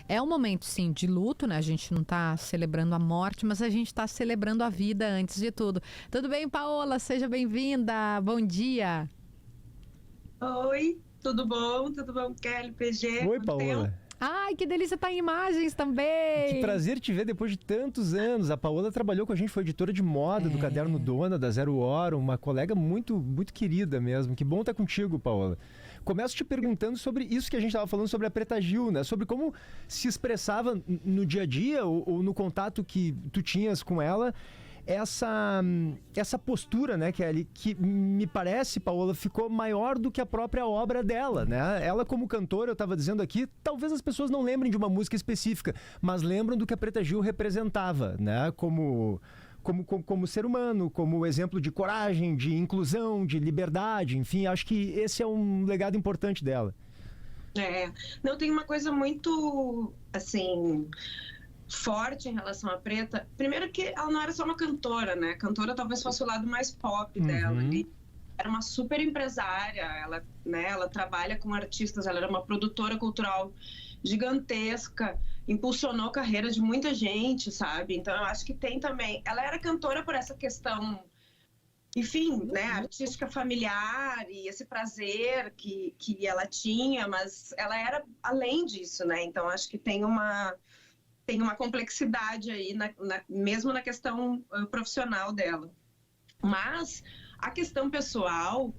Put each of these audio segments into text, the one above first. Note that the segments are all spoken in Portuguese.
É um momento, sim, de luto, né? A gente não tá celebrando a morte, mas a gente tá celebrando a vida antes de tudo. Tudo bem, Paola? Seja bem-vinda. Bom dia. Oi, tudo bom? Tudo bom, Kelly, PG? Oi, Quanto Paola. tempo? Ai, que delícia estar em imagens também. Que prazer te ver depois de tantos anos. A Paola trabalhou com a gente, foi editora de moda do Caderno Dona, da Zero Hora, uma colega muito, muito querida mesmo. Que bom estar contigo, Paola. Começo te perguntando sobre isso que a gente estava falando sobre a Preta Gil, né? Sobre como se expressava no dia a dia ou no contato que tu tinhas com ela. Essa postura, né, Kelly, que me parece, Paola, ficou maior do que a própria obra dela, né? Ela como cantora, eu estava dizendo aqui, talvez as pessoas não lembrem de uma música específica, mas lembram do que a Preta Gil representava, né? Como ser humano, como exemplo de coragem, de inclusão, de liberdade, enfim, acho que esse é um legado importante dela. Não, tem uma coisa muito, assim, forte em relação à Preta. Primeiro que ela não era só uma cantora, né? Cantora talvez fosse o lado mais pop dela ali. Era uma super empresária, ela trabalha com artistas, ela era uma produtora cultural gigantesca, impulsionou a carreira de muita gente, sabe? Então eu acho que tem também... Ela era cantora por essa questão, enfim, né, artística familiar e esse prazer que ela tinha, mas ela era além disso, né? Então acho que tem uma complexidade aí, mesmo na questão profissional dela. Mas a questão pessoal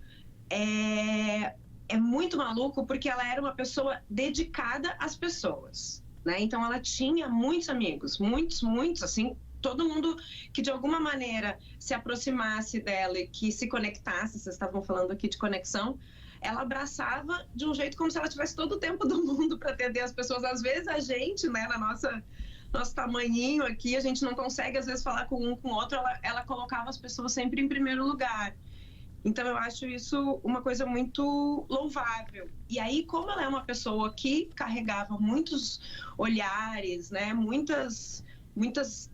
é muito maluco, porque ela era uma pessoa dedicada às pessoas, né? Então ela tinha muitos amigos, muitos, assim, todo mundo que de alguma maneira se aproximasse dela e que se conectasse, vocês estavam falando aqui de conexão, ela abraçava de um jeito como se ela tivesse todo o tempo do mundo para atender as pessoas. Às vezes a gente, né, nosso tamanhinho aqui, a gente não consegue às vezes falar com um, com o outro, ela colocava as pessoas sempre em primeiro lugar. Então eu acho isso uma coisa muito louvável. E aí, como ela é uma pessoa que carregava muitos olhares, né,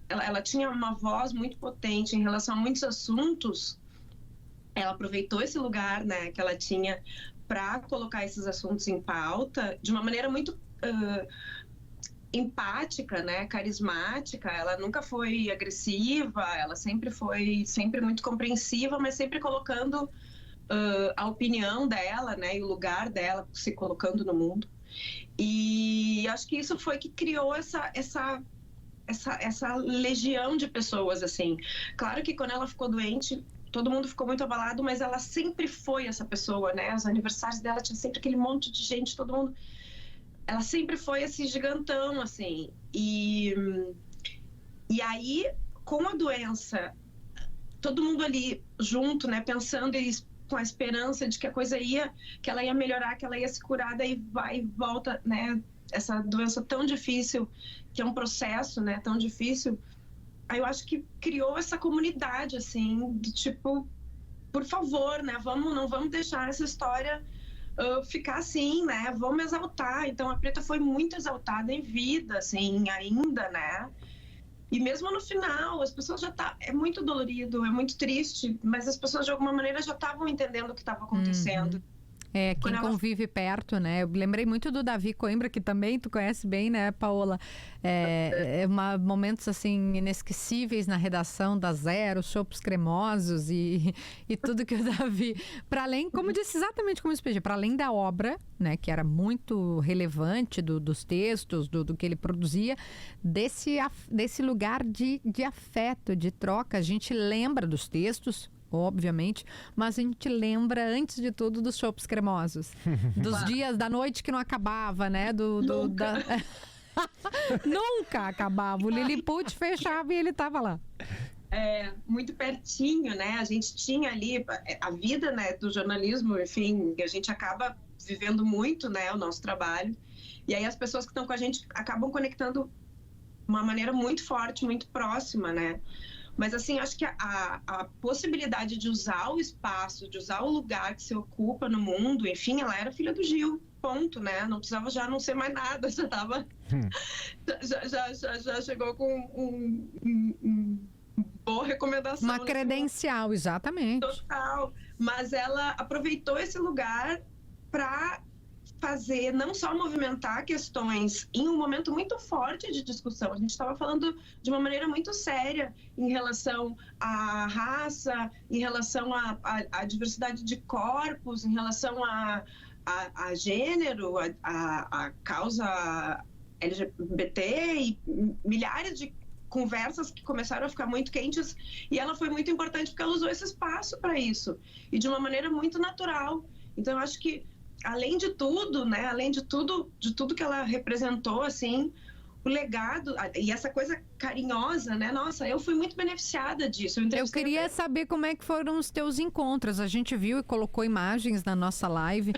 ela tinha uma voz muito potente em relação a muitos assuntos, ela aproveitou esse lugar, né, que ela tinha para colocar esses assuntos em pauta de uma maneira muito empática, né, carismática. Ela nunca foi agressiva, ela sempre foi muito compreensiva, mas sempre colocando a opinião dela, né, e o lugar dela se colocando no mundo. E acho que isso foi que criou essa legião de pessoas, assim. Claro que quando ela ficou doente, todo mundo ficou muito abalado, mas ela sempre foi essa pessoa, né? Os aniversários dela tinha sempre aquele monte de gente, todo mundo... Ela sempre foi esse gigantão, assim. E aí, com a doença, todo mundo ali junto, né? Pensando com a esperança de que a coisa que ela ia melhorar, que ela ia se curar, daí vai e volta, né? Essa doença tão difícil, que é um processo, né? Tão difícil. Aí eu acho que criou essa comunidade, assim, de tipo, por favor, né? Não vamos deixar essa história ficar assim, né? Vamos exaltar. Então a Preta foi muito exaltada em vida, assim, ainda, né? E mesmo no final, as pessoas é muito dolorido, é muito triste, mas as pessoas de alguma maneira já estavam entendendo o que estava acontecendo. Quem convive perto, né? Eu lembrei muito do Davi Coimbra, que também tu conhece bem, né, Paola? Momentos, assim, inesquecíveis na redação da Zero, chopps cremosos e tudo que o Davi... Para além, como disse exatamente como eu para além da obra, né, que era muito relevante dos textos, do que ele produzia, desse lugar de afeto, de troca. A gente lembra dos textos, obviamente, mas a gente lembra antes de tudo dos chopps cremosos, dos dias da noite que não acabava, né? Nunca acabava. O Lilliput fechava e ele tava lá. Muito pertinho, né? A gente tinha ali a vida, né, do jornalismo, enfim, a gente acaba vivendo muito, né, o nosso trabalho. E aí as pessoas que estão com a gente acabam conectando de uma maneira muito forte, muito próxima, né? Mas assim, acho que a possibilidade de usar o espaço, de usar o lugar que se ocupa no mundo, enfim, ela era filha do Gil, ponto, né? Não precisava já não ser mais nada, já tava... já chegou com boa recomendação. Uma credencial, exatamente. Total. Mas ela aproveitou esse lugar para fazer, não só movimentar questões em um momento muito forte de discussão. A gente estava falando de uma maneira muito séria em relação à raça, em relação à diversidade de corpos, em relação a gênero, a causa LGBT e milhares de conversas que começaram a ficar muito quentes, e ela foi muito importante porque ela usou esse espaço para isso, e de uma maneira muito natural. Então, eu acho que, além de tudo, né, de tudo que ela representou, assim, o legado e essa coisa carinhosa, né? Nossa, eu fui muito beneficiada disso. Eu queria saber como é que foram os teus encontros. A gente viu e colocou imagens na nossa live,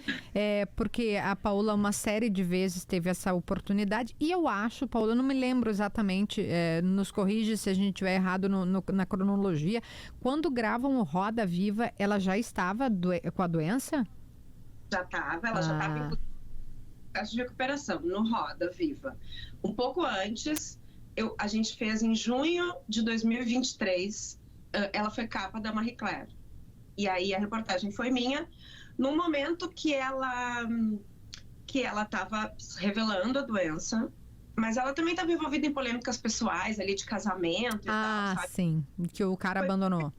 porque a Paola uma série de vezes teve essa oportunidade. E eu acho, Paola, eu não me lembro exatamente, nos corrige se a gente estiver errado na cronologia. Quando gravam o Roda Viva, ela já estava com a doença? Já estava, ela já estava em processo de recuperação no Roda Viva. Um pouco antes, a gente fez em junho de 2023, ela foi capa da Marie Claire. E aí a reportagem foi minha, no momento que ela estava revelando a doença, mas ela também estava envolvida em polêmicas pessoais ali de casamento e tal, sabe? Sim, que o cara abandonou.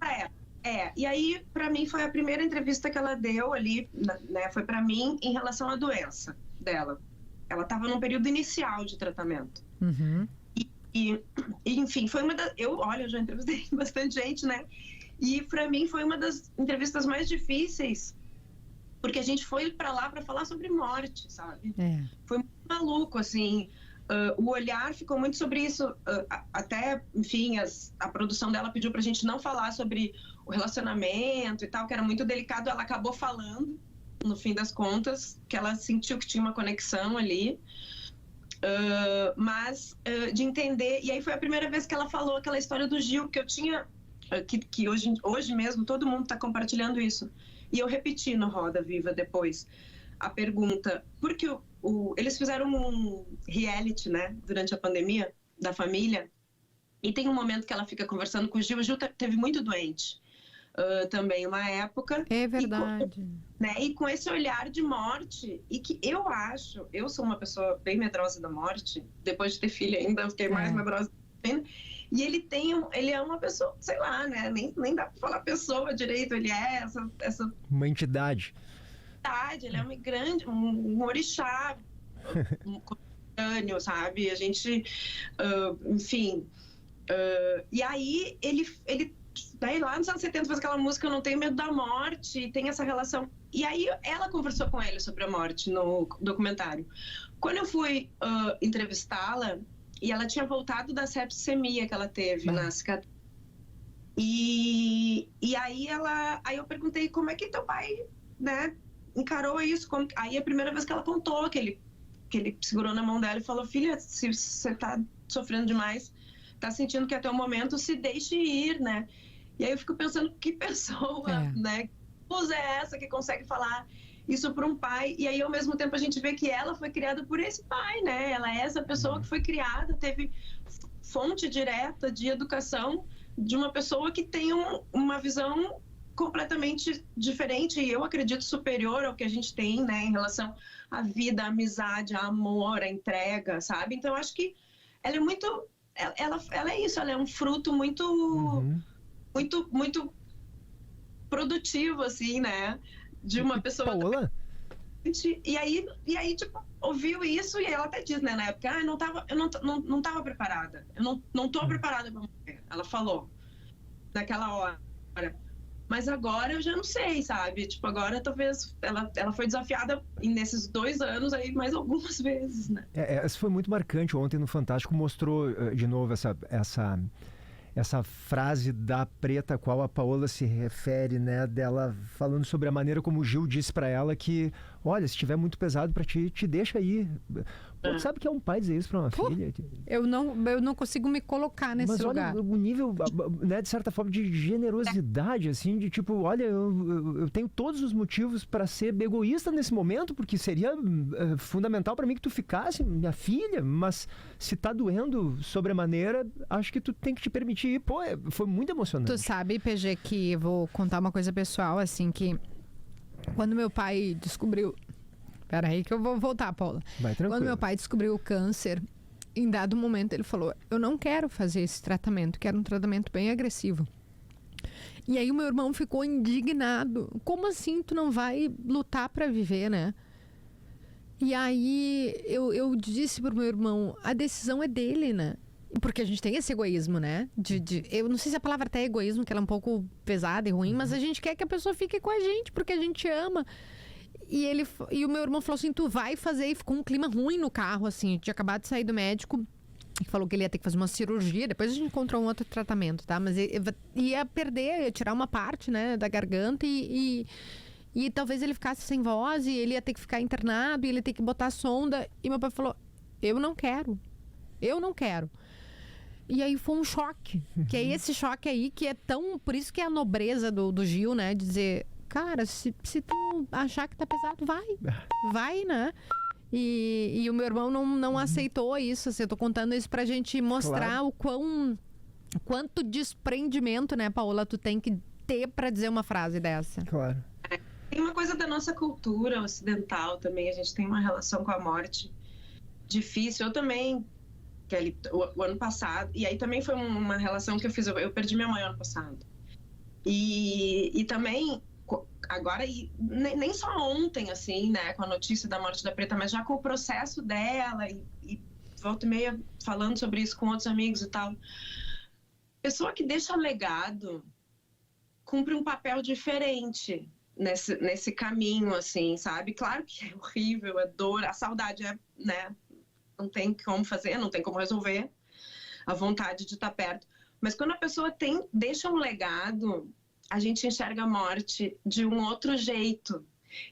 E aí, para mim, foi a primeira entrevista que ela deu ali, né? Foi para mim em relação à doença dela. Ela estava num período inicial de tratamento. Uhum. E, enfim, foi uma das... Eu já entrevistei bastante gente, né? E para mim foi uma das entrevistas mais difíceis, porque a gente foi para lá para falar sobre morte, sabe? Foi muito maluco, assim. O olhar ficou muito sobre isso. Até, enfim, a produção dela pediu pra gente não falar sobre o relacionamento e tal, que era muito delicado. Ela acabou falando, no fim das contas, que ela sentiu que tinha uma conexão ali. Mas de entender... E aí foi a primeira vez que ela falou aquela história do Gil, que eu tinha... Que hoje mesmo todo mundo está compartilhando isso. E eu repeti no Roda Viva depois a pergunta, porque eles fizeram um reality, né, durante a pandemia, da família, e tem um momento que ela fica conversando com o Gil teve muito doente também, uma época. É verdade. E com esse olhar de morte, e que eu sou uma pessoa bem medrosa da morte, depois de ter filho ainda, eu fiquei mais medrosa ainda, e ele é uma pessoa, sei lá, né, nem dá pra falar pessoa direito, ele é essa... Uma entidade. Ele é um orixá contemporâneo, sabe? A gente, enfim... e aí, ele daí lá nos anos 70 fez aquela música Eu Não Tenho Medo da Morte, e tem essa relação. E aí ela conversou com ele sobre a morte no documentário. Quando eu fui entrevistá-la, e ela tinha voltado da septicemia que ela teve na cicatriz. E aí eu perguntei como é que teu pai, né, encarou isso. Aí a primeira vez que ela contou que ele segurou na mão dela e falou: filha, se você tá sofrendo demais, tá sentindo que é teu momento, se deixe ir, né? E aí eu fico pensando, que pessoa, né? Que luz é essa que consegue falar isso para um pai? E aí, ao mesmo tempo, a gente vê que ela foi criada por esse pai, né? Ela é essa pessoa que foi criada, teve fonte direta de educação de uma pessoa que tem uma visão completamente diferente, e eu acredito superior ao que a gente tem, né? Em relação à vida, à amizade, ao amor, à entrega, sabe? Então, eu acho que ela é muito... Ela é isso, ela é um fruto muito, muito produtivo, assim, né? De uma pessoa... Paola? E aí, tipo, ouviu isso e ela até diz, né, na época, eu não tava preparada. Eu não tô preparada pra morrer. Ela falou, naquela hora. Mas agora eu já não sei, sabe? Tipo, agora talvez ela foi desafiada nesses 2 anos aí mais algumas vezes, né? Isso foi muito marcante. Ontem no Fantástico mostrou de novo essa frase da Preta a qual a Paola se refere, né? Dela falando sobre a maneira como o Gil disse pra ela que, olha, se estiver muito pesado pra ti, te deixa aí. Pô, tu sabe que é um pai dizer isso pra uma filha? Eu não consigo me colocar nesse lugar. Mas olha o nível, né, de certa forma, de generosidade, assim, de tipo, olha, eu tenho todos os motivos pra ser egoísta nesse momento, porque seria fundamental pra mim que tu ficasse, minha filha, mas se tá doendo sobremaneira, acho que tu tem que te permitir ir. Pô, foi muito emocionante. Tu sabe, PG, que eu vou contar uma coisa pessoal, assim, que quando meu pai descobriu Peraí que eu vou voltar, Paula. Vai tranquilo. Quando meu pai descobriu o câncer, em dado momento ele falou, eu não quero fazer esse tratamento, que era um tratamento bem agressivo. E aí o meu irmão ficou indignado. Como assim tu não vai lutar para viver, né? E aí eu disse pro meu irmão, a decisão é dele, né? Porque a gente tem esse egoísmo, né? Eu não sei se a palavra até é egoísmo, que ela é um pouco pesada e ruim, mas a gente quer que a pessoa fique com a gente, porque a gente ama. E o meu irmão falou assim, tu vai fazer, e ficou um clima ruim no carro, assim, tinha acabado de sair do médico, e falou que ele ia ter que fazer uma cirurgia, depois a gente encontrou um outro tratamento, tá? Mas ia perder, ia tirar uma parte, né, da garganta e talvez ele ficasse sem voz, e ele ia ter que ficar internado, e ele ia ter que botar a sonda, e meu pai falou, eu não quero. E aí foi um choque, que é esse choque aí que é tão, por isso que é a nobreza do Gil, né, de dizer... Cara, se tu achar que tá pesado, vai, né? E o meu irmão não aceitou isso. Assim, eu tô contando isso pra gente mostrar o quanto desprendimento, né, Paola, tu tem que ter pra dizer uma frase dessa. Claro. Tem uma coisa da nossa cultura ocidental também, a gente tem uma relação com a morte difícil. Eu também, o ano passado, e aí também foi uma relação que eu fiz, eu perdi minha mãe ano passado. E também... Agora, nem só ontem, assim, né, com a notícia da morte da Preta, mas já com o processo dela e volta e meia falando sobre isso com outros amigos e tal. Pessoa que deixa legado cumpre um papel diferente nesse caminho, assim, sabe? Claro que é horrível, é dor, a saudade é, né, não tem como fazer, não tem como resolver, a vontade de estar perto. Mas quando a pessoa deixa um legado... a gente enxerga a morte de um outro jeito.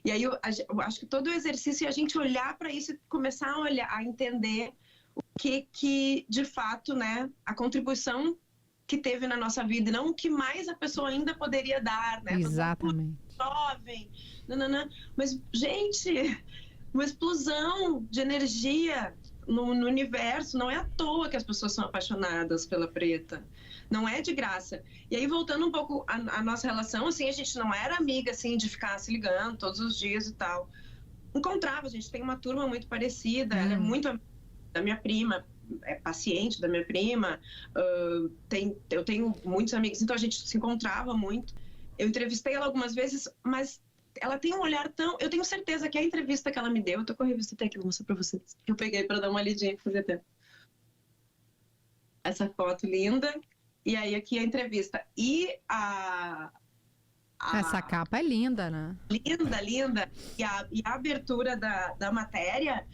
E aí eu acho que todo o exercício é a gente olhar para isso e começar a entender o que de fato, né, a contribuição que teve na nossa vida, e não o que mais a pessoa ainda poderia dar, né? Exatamente. Jovem, nananã. Mas, gente, uma explosão de energia no universo, não é à toa que as pessoas são apaixonadas pela Preta. Não é de graça. E aí, voltando um pouco à nossa relação, assim, a gente não era amiga, assim, de ficar se ligando todos os dias e tal. Encontrava, a gente tem uma turma muito parecida, ela é muito amiga da minha prima, é paciente da minha prima, eu tenho muitos amigos, então a gente se encontrava muito. Eu entrevistei ela algumas vezes, mas ela tem um olhar tão... Eu tenho certeza que a entrevista que ela me deu, eu tô com a revista até aqui, vou mostrar pra vocês. Eu peguei pra dar uma lidinha e fazer tempo. Essa foto linda... E aí aqui a entrevista. E essa capa é linda, né? Linda. E a abertura da matéria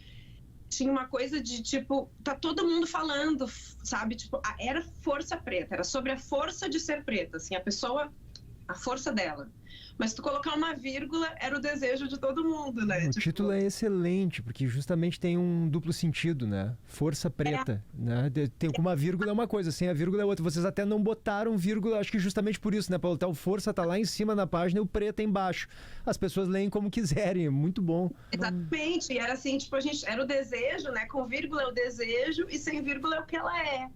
tinha uma coisa de, tipo, tá todo mundo falando, sabe? Tipo, era força preta, era sobre a força de ser preta, assim, a força dela. Mas se tu colocar uma vírgula, era o desejo de todo mundo, né? O título é excelente, porque justamente tem um duplo sentido, né? Força preta, né? Tem com uma vírgula é uma coisa, sem a vírgula é outra. Vocês até não botaram vírgula, acho que justamente por isso, né, Paulo? Então, o força tá lá em cima na página e o preta embaixo. As pessoas leem como quiserem, é muito bom. Exatamente, e era assim, tipo, era o desejo, né? Com vírgula é o desejo e sem vírgula é o que ela é.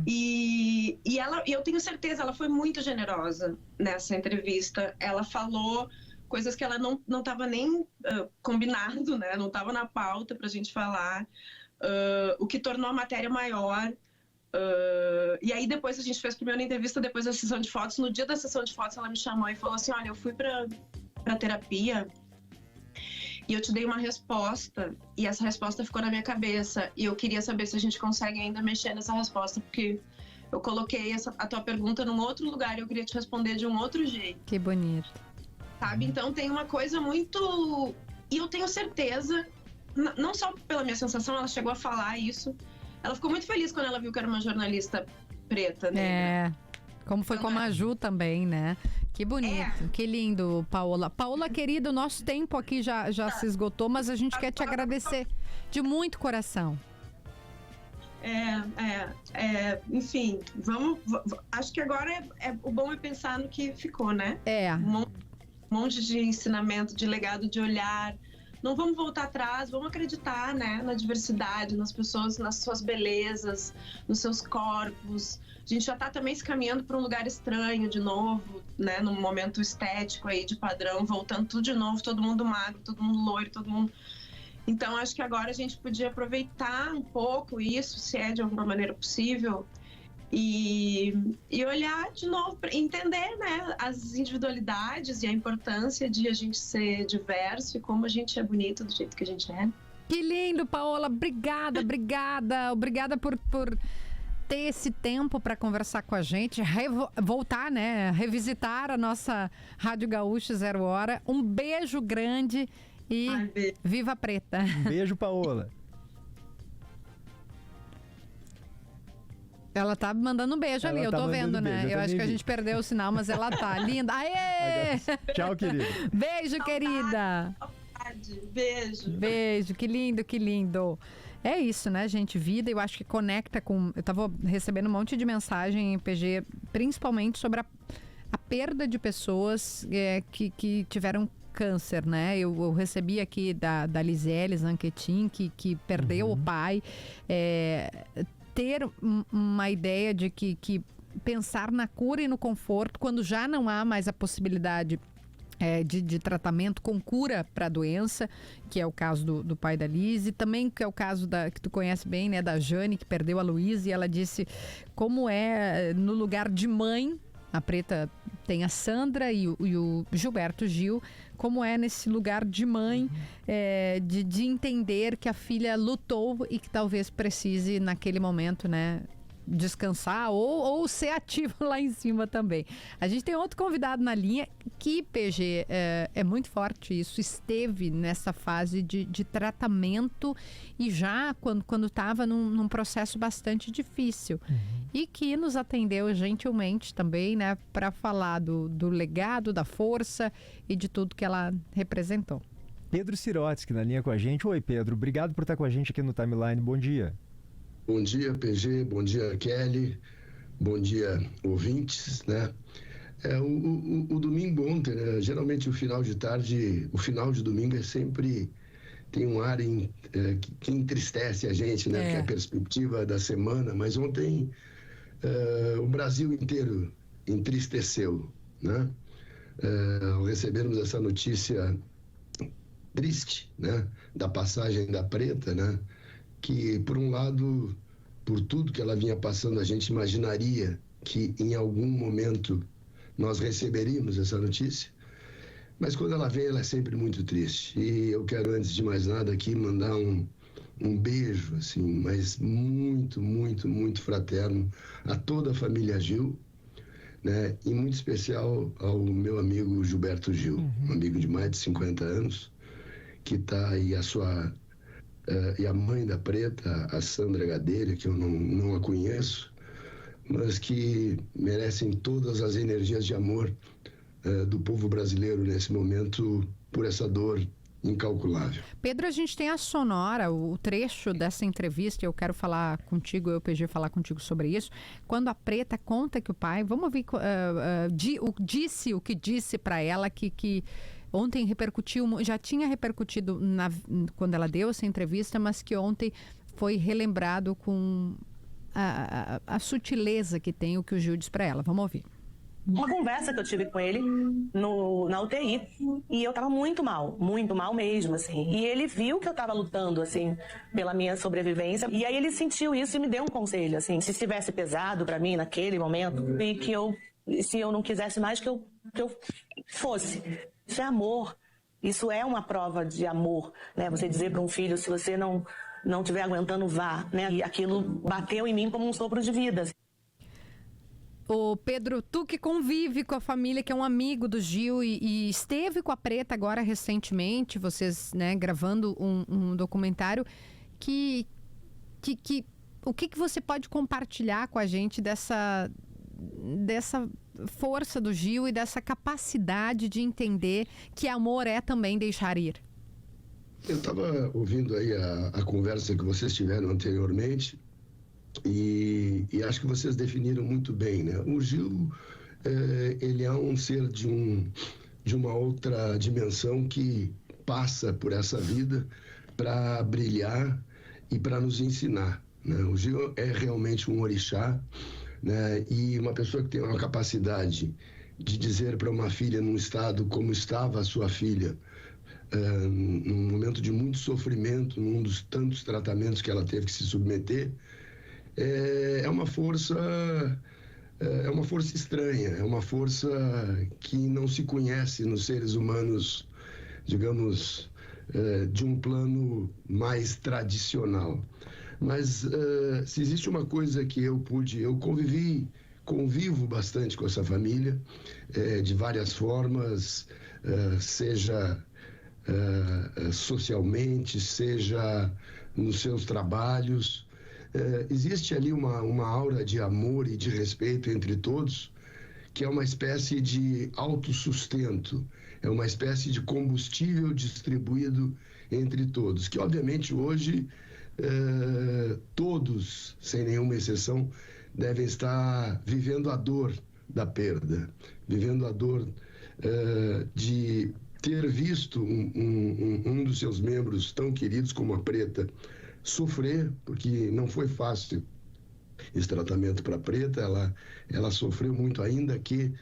E eu tenho certeza, ela foi muito generosa nessa entrevista. Ela falou coisas que ela não estava nem combinado, né? Não estava na pauta para a gente falar, o que tornou a matéria maior. E aí depois a gente fez a primeira entrevista depois da sessão de fotos. No dia da sessão de fotos ela me chamou e falou assim, olha, eu fui para terapia e eu te dei uma resposta e essa resposta ficou na minha cabeça e eu queria saber se a gente consegue ainda mexer nessa resposta, porque eu coloquei a tua pergunta num outro lugar e eu queria te responder de um outro jeito. Que bonito. Sabe? Então tem uma coisa muito... E eu tenho certeza, não só pela minha sensação, ela chegou a falar isso. Ela ficou muito feliz quando ela viu que era uma jornalista preta, né? Como foi com a Maju também, né? Que bonito, que lindo, Paola. Paola, querida, o nosso tempo aqui já se esgotou, mas a gente quer te agradecer de muito coração. Enfim, acho que agora o bom é pensar no que ficou, né? Um monte de ensinamento, de legado, de olhar. Não vamos voltar atrás, vamos acreditar, né? Na diversidade, nas pessoas, nas suas belezas, nos seus corpos. A gente já está também se caminhando para um lugar estranho de novo, né? Num momento estético aí de padrão, voltando tudo de novo, todo mundo magro, todo mundo loiro, todo mundo... Então, acho que agora a gente podia aproveitar um pouco isso, se é de alguma maneira possível, e olhar de novo, para entender, né, as individualidades e a importância de a gente ser diverso e como a gente é bonito do jeito que a gente é. Que lindo, Paola. Obrigada, obrigada. Obrigada por ter esse tempo para conversar com a gente, voltar, né, revisitar a nossa Rádio Gaúcha Zero Hora. Um beijo grande e viva a Preta. Beijo, Paola. Ela tá mandando um beijo ali, eu tô vendo, né? Eu acho que a gente perdeu o sinal, mas ela tá linda. Aê! Tchau, querida. Beijo, querida. Beijo. Beijo, que lindo, que lindo. É isso, né, gente? Vida, eu acho que conecta com... Eu tava recebendo um monte de mensagem em PG, principalmente sobre a perda de pessoas que tiveram câncer, né? Eu recebi aqui da Lisele Zanquetin, que perdeu o pai. Ter uma ideia de que pensar na cura e no conforto, quando já não há mais a possibilidade de tratamento com cura para a doença, que é o caso do pai da Liz, e também que é o caso que tu conhece bem, né, da Jane, que perdeu a Luísa, e ela disse como é no lugar de mãe. A Preta tem a Sandra e o Gilberto Gil, como é nesse lugar de mãe, de entender que a filha lutou e que talvez precise naquele momento, né, descansar ou ser ativo lá em cima também. A gente tem outro convidado na linha que, PG, é muito forte isso, esteve nessa fase de tratamento e já quando estava num processo bastante difícil e que nos atendeu gentilmente também, né, para falar do legado, da força e de tudo que ela representou. Pedro Sirotsky na linha com a gente. Oi, Pedro, obrigado por estar com a gente aqui no Timeline. Bom dia. Bom dia, PG, bom dia, Kelly, bom dia, ouvintes, né? O domingo ontem, né? Geralmente o final de tarde, o final de domingo sempre tem um ar que entristece a gente, né? Porque é a perspectiva da semana, mas ontem o Brasil inteiro entristeceu, né? Ao recebermos essa notícia triste, né? Da passagem da Preta, né? Que, por um lado, por tudo que ela vinha passando, a gente imaginaria que em algum momento nós receberíamos essa notícia, mas quando ela vem, ela é sempre muito triste. E eu quero, antes de mais nada, aqui mandar um beijo, assim, mas muito, muito, muito fraterno a toda a família Gil, né? E muito especial ao meu amigo Gilberto Gil, um amigo de mais de 50 anos, que está aí e a mãe da Preta, a Sandra Gadelha, que eu não a conheço, mas que merecem todas as energias de amor do povo brasileiro nesse momento, por essa dor incalculável. Pedro, a gente tem a sonora, o trecho dessa entrevista, e eu quero falar contigo, eu pedi falar contigo sobre isso, quando a Preta conta que o pai, vamos ouvir o que disse para ela que ontem repercutiu, já tinha repercutido quando ela deu essa entrevista, mas que ontem foi relembrado com a sutileza que tem o que o Gil diz para ela. Vamos ouvir. Uma conversa que eu tive com ele na UTI, e eu tava muito mal mesmo, assim. E ele viu que eu tava lutando, assim, pela minha sobrevivência, e aí ele sentiu isso e me deu um conselho, assim, se estivesse pesado para mim naquele momento, e se eu não quisesse mais, que eu fosse. Isso é amor, isso é uma prova de amor, né? Você dizer para um filho, se você não estiver aguentando, vá, né? E aquilo bateu em mim como um sopro de vida. Ô Pedro, tu que convive com a família, que é um amigo do Gil e esteve com a Preta agora recentemente, vocês, né, gravando um documentário, o que você pode compartilhar com a gente dessa força do Gil e dessa capacidade de entender que amor é também deixar ir? Eu estava ouvindo aí a conversa que vocês tiveram anteriormente e acho que vocês definiram muito bem, né? O Gil, ele é um ser de uma outra dimensão que passa por essa vida para brilhar e para nos ensinar, né? O Gil é realmente um orixá, né? E uma pessoa que tem uma capacidade de dizer para uma filha num estado como estava a sua filha, num momento de muito sofrimento, num dos tantos tratamentos que ela teve que se submeter, é uma força estranha, é uma força que não se conhece nos seres humanos, digamos, de um plano mais tradicional. Mas se existe uma coisa que eu convivo bastante com essa família, de várias formas, seja socialmente, seja nos seus trabalhos. Existe ali uma aura de amor e de respeito entre todos, que é uma espécie de autossustento, é uma espécie de combustível distribuído entre todos, que obviamente hoje todos, sem nenhuma exceção, devem estar vivendo a dor da perda, vivendo a dor de ter visto um dos seus membros tão queridos como a Preta sofrer, porque não foi fácil esse tratamento para a Preta, ela sofreu muito, ainda que,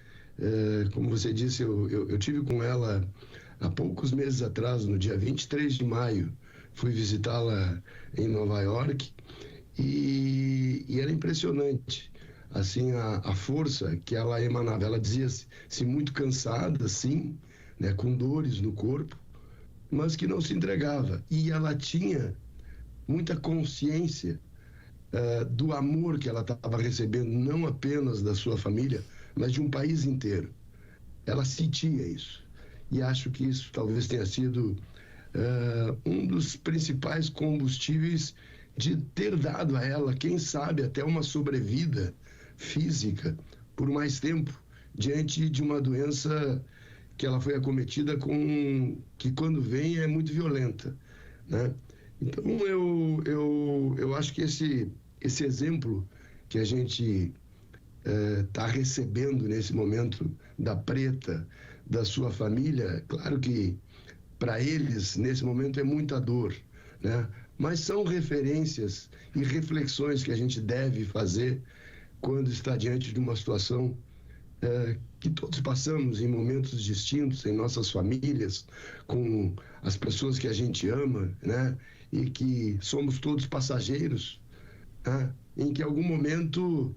como você disse, eu tive com ela há poucos meses atrás, no dia 23 de maio, fui visitá-la em Nova York e era impressionante, assim, a força que ela emanava. Ela dizia-se muito cansada, sim, né, com dores no corpo, mas que não se entregava. E ela tinha muita consciência do amor que ela estava recebendo, não apenas da sua família, mas de um país inteiro. Ela sentia isso. E acho que isso talvez tenha sido um dos principais combustíveis de ter dado a ela, quem sabe, até uma sobrevida física por mais tempo, diante de uma doença que ela foi acometida que quando vem é muito violenta, né? Então eu acho que esse exemplo que a gente está recebendo nesse momento da Preta, da sua família, claro que para eles nesse momento é muita dor, né? Mas são referências e reflexões que a gente deve fazer quando está diante de uma situação que todos passamos em momentos distintos em nossas famílias, com as pessoas que a gente ama, né? E que somos todos passageiros, né? Em que algum momento,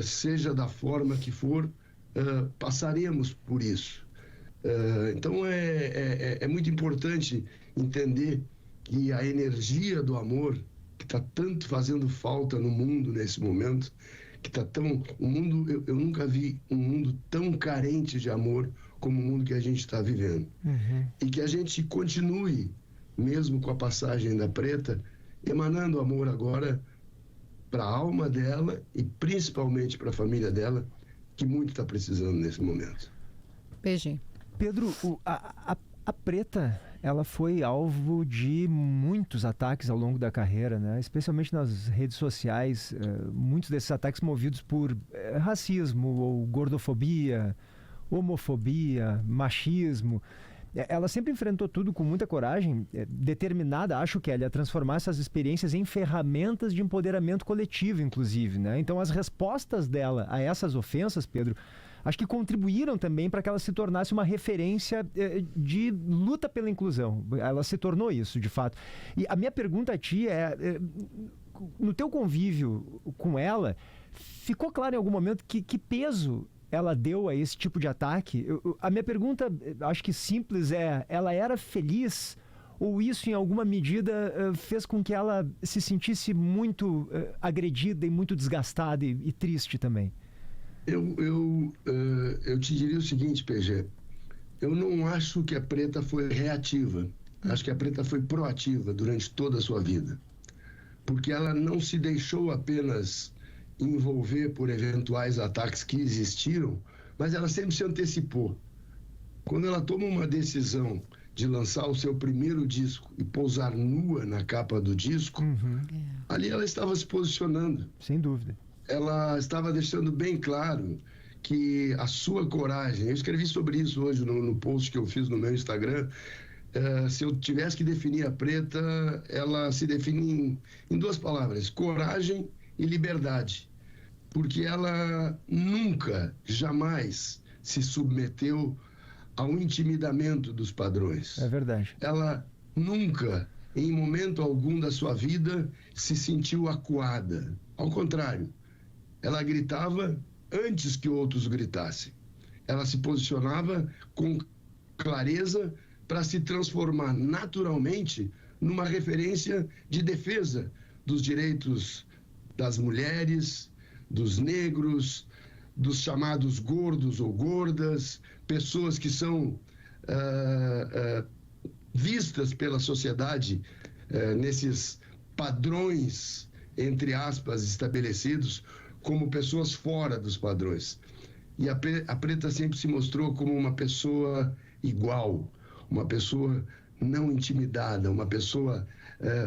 seja da forma que for, passaremos por isso. Então é muito importante entender que a energia do amor, que está tanto fazendo falta no mundo nesse momento, que está o mundo, eu nunca vi um mundo tão carente de amor como o mundo que a gente está vivendo. Uhum. E que a gente continue, mesmo com a passagem da Preta, emanando amor agora para a alma dela e principalmente para a família dela, que muito está precisando nesse momento. PG. Pedro, a Preta, ela foi alvo de muitos ataques ao longo da carreira, né? Especialmente nas redes sociais, muitos desses ataques movidos por racismo ou gordofobia, homofobia, machismo. Ela sempre enfrentou tudo com muita coragem, determinada, acho, Kelly, a transformar essas experiências em ferramentas de empoderamento coletivo, inclusive, né? Então, as respostas dela a essas ofensas, Pedro, acho que contribuíram também para que ela se tornasse uma referência de luta pela inclusão. Ela se tornou isso, de fato. E a minha pergunta a ti no teu convívio com ela, ficou claro em algum momento que peso ela deu a esse tipo de ataque? A minha pergunta, acho que simples, ela era feliz ou isso em alguma medida fez com que ela se sentisse muito agredida e muito desgastada e triste também? Eu te diria o seguinte, PG, eu não acho que a Preta foi reativa, acho que a Preta foi proativa durante toda a sua vida, porque ela não se deixou apenas envolver por eventuais ataques que existiram, mas ela sempre se antecipou. Quando ela toma uma decisão de lançar o seu primeiro disco e pousar nua na capa do disco, ali ela estava se posicionando. Sem dúvida. Ela estava deixando bem claro que a sua coragem, eu escrevi sobre isso hoje no post que eu fiz no meu Instagram, se eu tivesse que definir a Preta, ela se define em duas palavras: coragem e liberdade, porque ela nunca, jamais se submeteu ao intimidamento dos padrões. É verdade. Ela nunca, em momento algum da sua vida, se sentiu acuada. Ao contrário, ela gritava antes que outros gritassem. Ela se posicionava com clareza para se transformar naturalmente numa referência de defesa dos direitos das mulheres, dos negros, dos chamados gordos ou gordas, pessoas que são vistas pela sociedade nesses padrões, entre aspas, estabelecidos, como pessoas fora dos padrões. E a Preta sempre se mostrou como uma pessoa igual, uma pessoa não intimidada, uma pessoa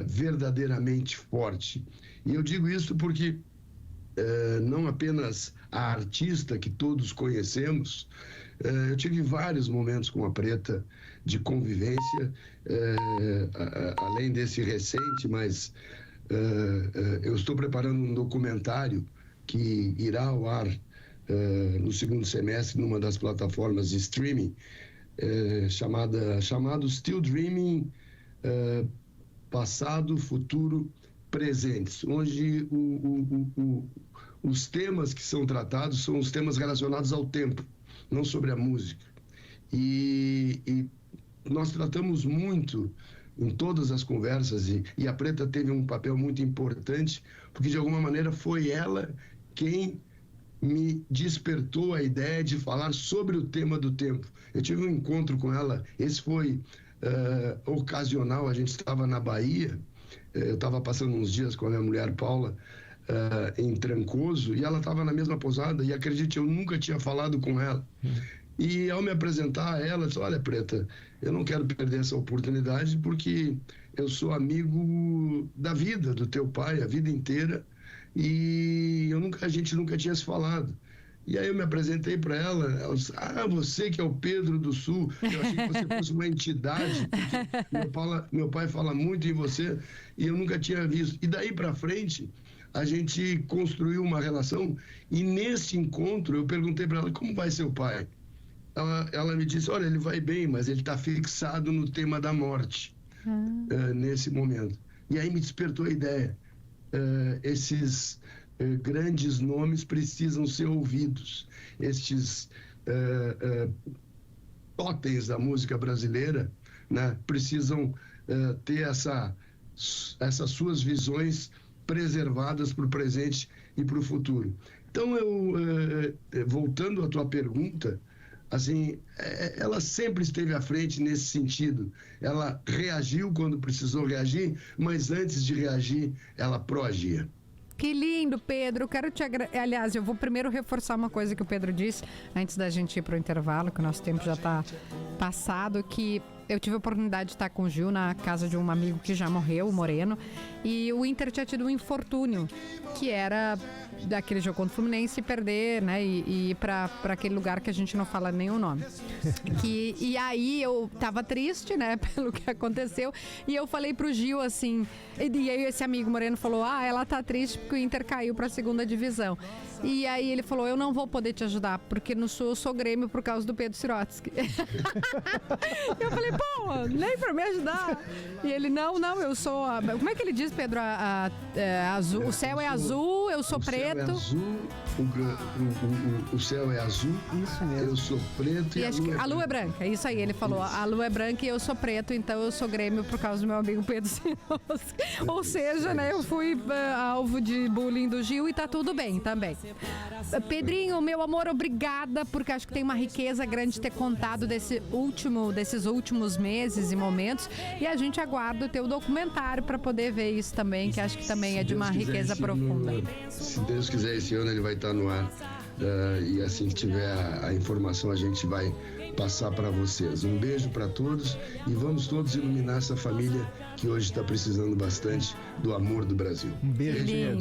verdadeiramente forte. E eu digo isso porque não apenas a artista que todos conhecemos, eu tive vários momentos com a Preta de convivência, além desse recente, mas eu estou preparando um documentário que irá ao ar no segundo semestre numa das plataformas de streaming, chamado Still Dreaming, Passado, Futuro, Presentes, onde os temas que são tratados são os temas relacionados ao tempo, não sobre a música. E nós tratamos muito em todas as conversas, e a Preta teve um papel muito importante, porque de alguma maneira foi ela quem me despertou a ideia de falar sobre o tema do tempo. Eu tive um encontro com ela, esse foi ocasional, a gente estava na Bahia, eu estava passando uns dias com a minha mulher Paula, em Trancoso, e ela estava na mesma pousada, e acredite, eu nunca tinha falado com ela. E ao me apresentar a ela, eu disse: olha, Preta, eu não quero perder essa oportunidade, porque eu sou amigo da vida do teu pai, a vida inteira, e a gente nunca tinha se falado. E aí eu me apresentei para ela disse: você que é o Pedro do Sul. Eu achei que você fosse uma entidade, porque meu pai fala muito em você, e eu nunca tinha visto. E daí para frente, a gente construiu uma relação, e nesse encontro eu perguntei para ela: como vai seu pai? Ela me disse: olha, ele vai bem, mas ele está fixado no tema da morte, nesse momento. E aí me despertou a ideia. Esses grandes nomes precisam ser ouvidos. Estes totens da música brasileira, né, precisam ter essas suas visões preservadas para o presente e para o futuro. Então, voltando à tua pergunta, assim, ela sempre esteve à frente nesse sentido. Ela reagiu quando precisou reagir, mas antes de reagir, ela proagia. Que lindo, Pedro. Quero te Aliás, eu vou primeiro reforçar uma coisa que o Pedro disse antes da gente ir para o intervalo, que o nosso tempo já está passado, que eu tive a oportunidade de estar com o Gil na casa de um amigo que já morreu, o Moreno, e o Inter tinha tido um infortúnio, que era daquele jogo contra o Fluminense, perder, né, e ir para aquele lugar que a gente não fala nem o nome. E aí eu tava triste, né, pelo que aconteceu, e eu falei pro Gil assim, e aí esse amigo Moreno falou: ela tá triste porque o Inter caiu pra segunda divisão. E aí ele falou: eu não vou poder te ajudar, porque no Sul eu sou Grêmio por causa do Pedro Sirotsky. Eu falei: pô, nem pra me ajudar. E ele: não, eu sou como é que ele diz, Pedro? Azul. O céu é azul, eu sou preto. O céu é azul, o céu é azul. Isso mesmo. Eu sou preto e a lua é branca. Isso aí, ele falou: a lua é branca e eu sou preto, então eu sou Grêmio por causa do meu amigo Pedro Sirotsky. Ou seja, né, eu fui alvo de bullying do Gil e tá tudo bem também. Pedrinho, meu amor, obrigada, porque acho que tem uma riqueza grande de ter contado desses últimos meses e momentos, e a gente aguarda o teu documentário para poder ver isso também, que acho que também é de uma riqueza profunda. Se Deus quiser, esse ano ele vai estar no ar, e assim que tiver a informação a gente vai passar para vocês. Um beijo para todos e vamos todos iluminar essa família que hoje está precisando bastante do amor do Brasil. Um beijo.